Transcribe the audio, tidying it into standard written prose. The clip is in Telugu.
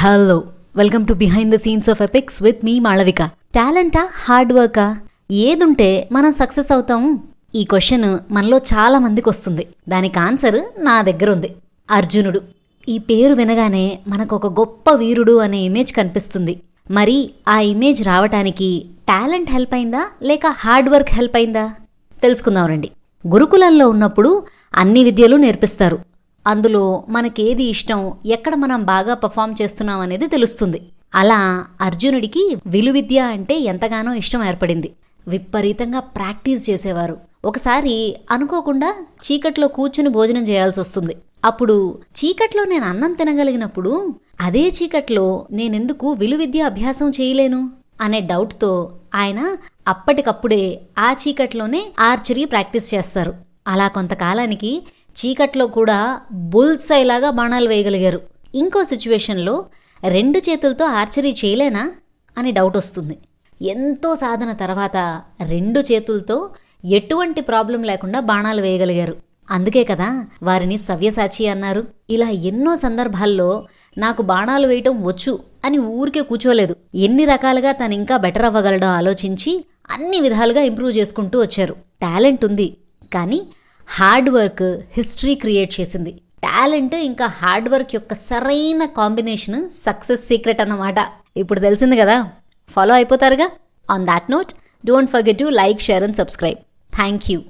Hello, welcome to behind the scenes of epics with me Malavika. టాలెంటా, హార్డ్ వర్కా, ఏదుంటే మనం సక్సెస్ అవుతాము? ఈ క్వశ్చన్ మనలో చాలా మందికి వస్తుంది. దానికి ఆన్సర్ నా దగ్గర ఉంది. అర్జునుడు. ఈ పేరు వినగానే మనకు ఒక గొప్ప వీరుడు అనే ఇమేజ్ కనిపిస్తుంది. మరి ఆ ఇమేజ్ రావటానికి టాలెంట్ హెల్ప్ అయిందా లేక హార్డ్ వర్క్ హెల్ప్ అయిందా తెలుసుకుందాం రండి. గురుకులంలో ఉన్నప్పుడు అన్ని విద్యలు నేర్పిస్తారు. అందులో మనకేది ఇష్టం, ఎక్కడ మనం బాగా పర్ఫామ్ చేస్తున్నాం అనేది తెలుస్తుంది. అలా అర్జునుడికి విలువిద్య అంటే ఎంతగానో ఇష్టం ఏర్పడింది. విపరీతంగా ప్రాక్టీస్ చేసేవారు. ఒకసారి అనుకోకుండా చీకట్లో కూర్చుని భోజనం చేయాల్సి వస్తుంది. అప్పుడు చీకట్లో నేను అన్నం తినగలిగినప్పుడు అదే చీకట్లో నేనెందుకు విలువిద్య అభ్యాసం చేయలేను అనే డౌట్తో ఆయన అప్పటికప్పుడే ఆ చీకట్లోనే ఆర్చరీ ప్రాక్టీస్ చేస్తారు. అలా కొంతకాలానికి చీకట్లో కూడా బుల్సైలాగా బాణాలు వేయగలిగారు. ఇంకో సిచ్యువేషన్లో 2 చేతులతో ఆర్చరీ చేయలేనా అని డౌట్ వస్తుంది. ఎంతో సాధన తర్వాత 2 చేతులతో ఎటువంటి ప్రాబ్లం లేకుండా బాణాలు వేయగలిగారు. అందుకే కదా వారిని సవ్యసాచి అన్నారు. ఇలా ఎన్నో సందర్భాల్లో నాకు బాణాలు వేయటం వచ్చు అని ఊరికే కూర్చోలేదు. ఎన్ని రకాలుగా తను ఇంకా బెటర్ అవ్వగలడో ఆలోచించి అన్ని విధాలుగా ఇంప్రూవ్ చేసుకుంటూ వచ్చారు. టాలెంట్ ఉంది, కానీ హార్డ్ వర్క్ హిస్టరీ క్రియేట్ చేసింది. టాలెంట్ ఇంకా హార్డ్ వర్క్ యొక్క సరైన కాంబినేషన్ సక్సెస్ సీక్రెట్ అన్నమాట. ఇప్పుడు తెలిసింది కదా, ఫాలో అయిపోతారుగా. On that note, don't forget to like, share and subscribe. Thank you.